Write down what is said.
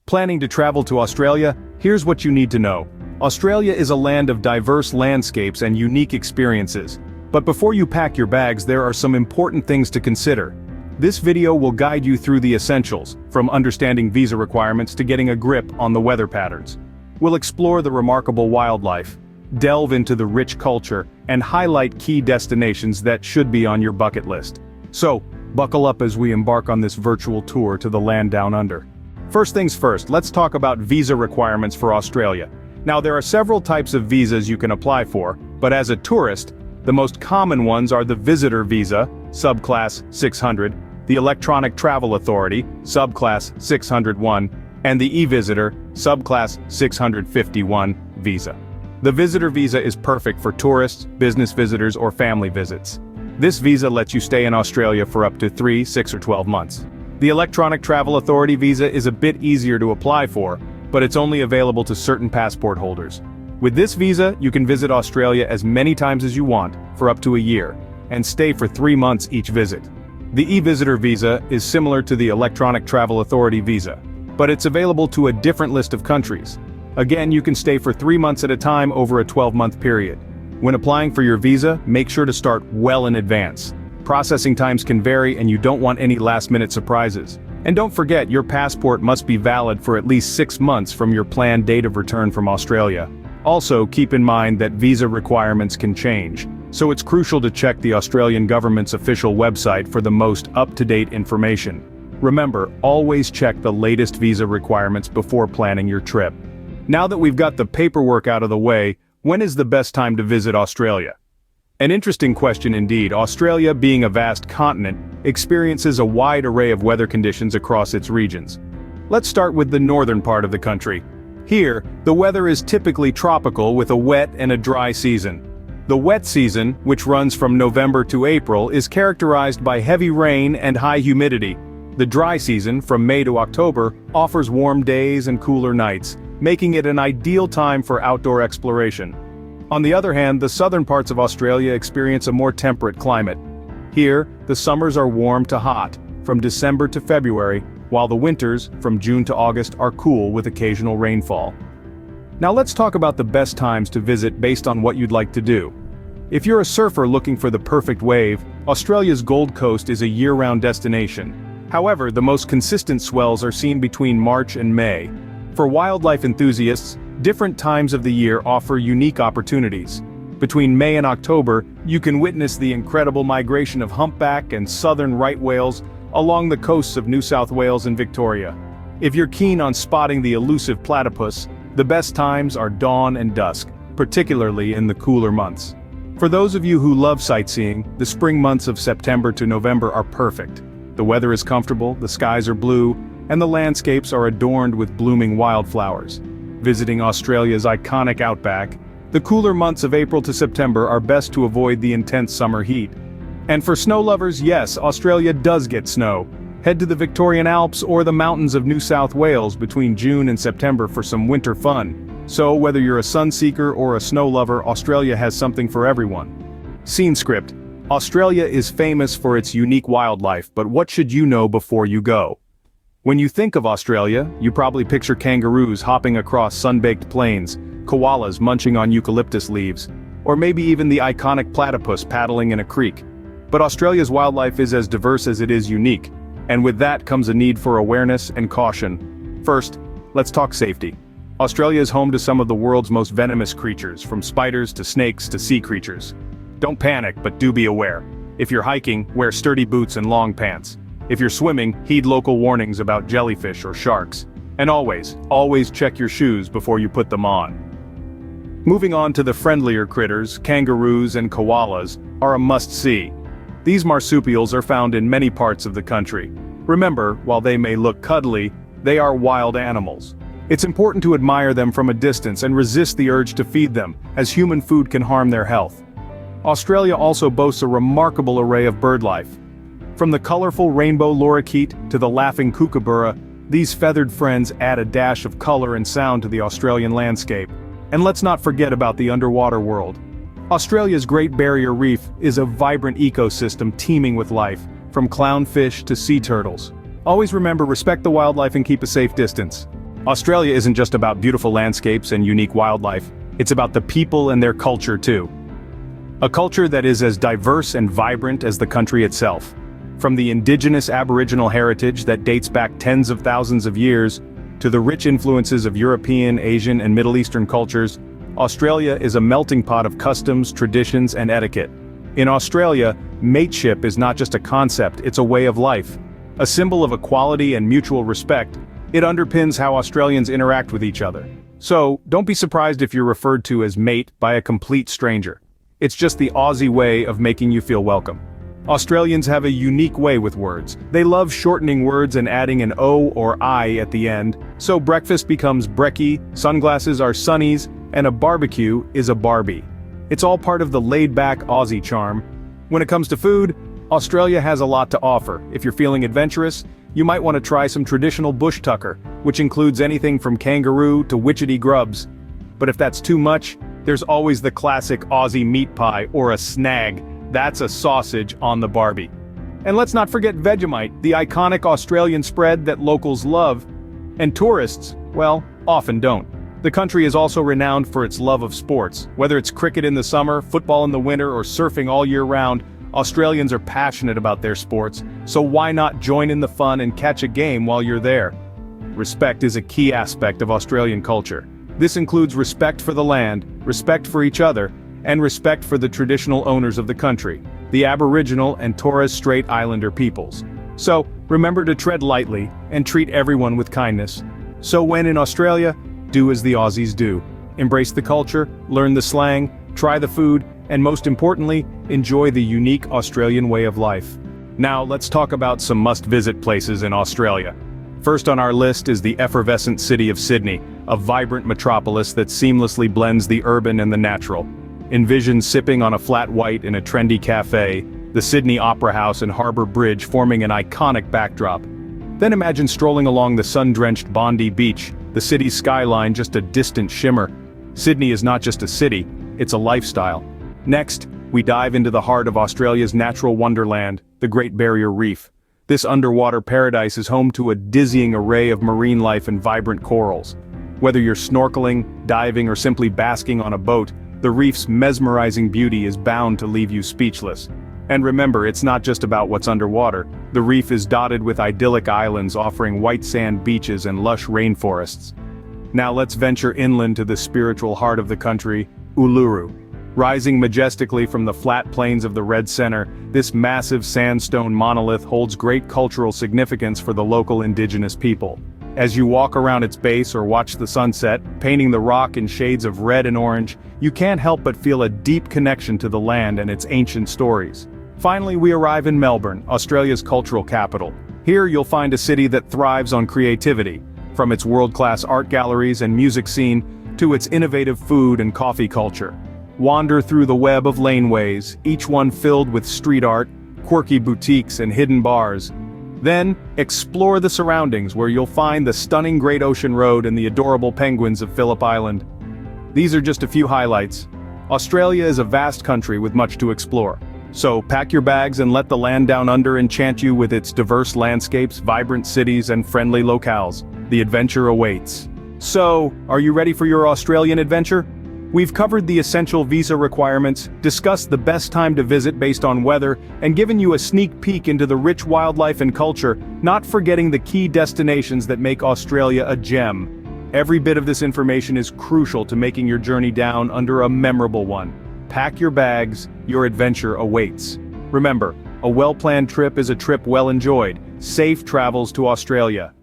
Planning to travel to Australia? Here's what you need to know. Australia is a land of diverse landscapes and unique experiences. But before you pack your bags, there are some important things to consider. This video will guide you through the essentials, from understanding visa requirements to getting a grip on the weather patterns. We'll explore the remarkable wildlife, delve into the rich culture, and highlight key destinations that should be on your bucket list. So, buckle up as we embark on this virtual tour to the land down under. First things first, let's talk about visa requirements for Australia. Now, there are several types of visas you can apply for, but as a tourist, the most common ones are the visitor visa, subclass 600, the electronic travel authority, subclass 601, and the e-visitor, subclass 651 visa. The visitor visa is perfect for tourists, business visitors, or family visits. This visa lets you stay in Australia for up to 3, 6, or 12 months. The electronic travel authority visa is a bit easier to apply for, but it's only available to certain passport holders. With this visa, you can visit Australia as many times as you want, for up to a year, and stay for 3 months each visit. The e-visitor visa is similar to the electronic travel authority visa, but it's available to a different list of countries. Again, you can stay for 3 months at a time over a 12-month period. When applying for your visa, make sure to start well in advance. Processing times can vary and you don't want any last-minute surprises. And don't forget, your passport must be valid for at least 6 months from your planned date of return from Australia. Also, keep in mind that visa requirements can change, so it's crucial to check the Australian government's official website for the most up-to-date information. Remember, always check the latest visa requirements before planning your trip. Now that we've got the paperwork out of the way, when is the best time to visit Australia? An interesting question indeed. Australia, being a vast continent, experiences a wide array of weather conditions across its regions. Let's start with the northern part of the country. Here, the weather is typically tropical with a wet and a dry season. The wet season, which runs from November to April, is characterized by heavy rain and high humidity. The dry season, from May to October, offers warm days and cooler nights, making it an ideal time for outdoor exploration. On the other hand, the southern parts of Australia experience a more temperate climate. Here, the summers are warm to hot, from December to February, while the winters, from June to August, are cool with occasional rainfall. Now let's talk about the best times to visit based on what you'd like to do. If you're a surfer looking for the perfect wave, Australia's Gold Coast is a year-round destination. However, the most consistent swells are seen between March and May. For wildlife enthusiasts, different times of the year offer unique opportunities. Between May and October, you can witness the incredible migration of humpback and southern right whales along the coasts of New South Wales and Victoria. If you're keen on spotting the elusive platypus, the best times are dawn and dusk, particularly in the cooler months. For those of you who love sightseeing, the spring months of September to November are perfect. The weather is comfortable, the skies are blue, and the landscapes are adorned with blooming wildflowers. Visiting Australia's iconic outback, the cooler months of April to September are best to avoid the intense summer heat. And for snow lovers, yes, Australia does get snow. Head to the Victorian Alps or the mountains of New South Wales between June and September for some winter fun. So, whether you're a sun seeker or a snow lover, Australia has something for everyone. Scene script. Australia is famous for its unique wildlife, but what should you know before you go? When you think of Australia, you probably picture kangaroos hopping across sun-baked plains, koalas munching on eucalyptus leaves, or maybe even the iconic platypus paddling in a creek. But Australia's wildlife is as diverse as it is unique, and with that comes a need for awareness and caution. First, let's talk safety. Australia is home to some of the world's most venomous creatures, from spiders to snakes to sea creatures. Don't panic, but do be aware. If you're hiking, wear sturdy boots and long pants. If you're swimming, heed local warnings about jellyfish or sharks. And always check your shoes before you put them on. Moving on to the friendlier critters, kangaroos and koalas are a must-see. These marsupials are found in many parts of the country. Remember, while they may look cuddly, they are wild animals. It's important to admire them from a distance and resist the urge to feed them, as human food can harm their health. Australia also boasts a remarkable array of birdlife. From the colorful rainbow lorikeet to the laughing kookaburra, these feathered friends add a dash of color and sound to the Australian landscape. And let's not forget about the underwater world. Australia's Great Barrier Reef is a vibrant ecosystem teeming with life, from clownfish to sea turtles. Always remember, respect the wildlife and keep a safe distance. Australia isn't just about beautiful landscapes and unique wildlife, it's about the people and their culture too. A culture that is as diverse and vibrant as the country itself. From the indigenous Aboriginal heritage that dates back tens of thousands of years, to the rich influences of European, Asian, and Middle Eastern cultures, Australia is a melting pot of customs, traditions, and etiquette. In Australia, mateship is not just a concept, it's a way of life. A symbol of equality and mutual respect, it underpins how Australians interact with each other. So, don't be surprised if you're referred to as mate by a complete stranger. It's just the Aussie way of making you feel welcome. Australians have a unique way with words. They love shortening words and adding an O or I at the end, so breakfast becomes brekkie, sunglasses are sunnies, and a barbecue is a barbie. It's all part of the laid-back Aussie charm. When it comes to food, Australia has a lot to offer. If you're feeling adventurous, you might want to try some traditional bush tucker, which includes anything from kangaroo to witchetty grubs. But if that's too much, there's always the classic Aussie meat pie or a snag. That's a sausage on the barbie. And let's not forget Vegemite, the iconic Australian spread that locals love. And tourists, well, often don't. The country is also renowned for its love of sports. Whether it's cricket in the summer, football in the winter, or surfing all year round, Australians are passionate about their sports, so why not join in the fun and catch a game while you're there? Respect is a key aspect of Australian culture. This includes respect for the land, respect for each other, and respect for the traditional owners of the country, the Aboriginal and Torres Strait Islander peoples. So, remember to tread lightly and treat everyone with kindness. So when in Australia, do as the Aussies do. Embrace the culture, learn the slang, try the food, and most importantly, enjoy the unique Australian way of life. Now let's talk about some must-visit places in Australia. First on our list is the effervescent city of Sydney, a vibrant metropolis that seamlessly blends the urban and the natural. Envision sipping on a flat white in a trendy cafe, the Sydney Opera House and Harbour Bridge forming an iconic backdrop. Then imagine strolling along the sun-drenched Bondi Beach, the city's skyline just a distant shimmer. Sydney is not just a city, it's a lifestyle. Next, we dive into the heart of Australia's natural wonderland, the Great Barrier Reef. This underwater paradise is home to a dizzying array of marine life and vibrant corals. Whether you're snorkeling, diving, or simply basking on a boat, the reef's mesmerizing beauty is bound to leave you speechless. And remember, it's not just about what's underwater. The reef is dotted with idyllic islands offering white sand beaches and lush rainforests. Now let's venture inland to the spiritual heart of the country, Uluru. Rising majestically from the flat plains of the Red Centre, this massive sandstone monolith holds great cultural significance for the local indigenous people. As you walk around its base or watch the sunset, painting the rock in shades of red and orange, you can't help but feel a deep connection to the land and its ancient stories. Finally, we arrive in Melbourne, Australia's cultural capital. Here you'll find a city that thrives on creativity, from its world-class art galleries and music scene to its innovative food and coffee culture. Wander through the web of laneways, each one filled with street art, quirky boutiques and hidden bars. Then, explore the surroundings where you'll find the stunning Great Ocean Road and the adorable penguins of Phillip Island. These are just a few highlights. Australia is a vast country with much to explore. So pack your bags and let the land down under enchant you with its diverse landscapes, vibrant cities, and friendly locales. The adventure awaits. So, are you ready for your Australian adventure? We've covered the essential visa requirements, discussed the best time to visit based on weather, and given you a sneak peek into the rich wildlife and culture, not forgetting the key destinations that make Australia a gem. Every bit of this information is crucial to making your journey down under a memorable one. Pack your bags, your adventure awaits. Remember, a well-planned trip is a trip well enjoyed. Safe travels to Australia.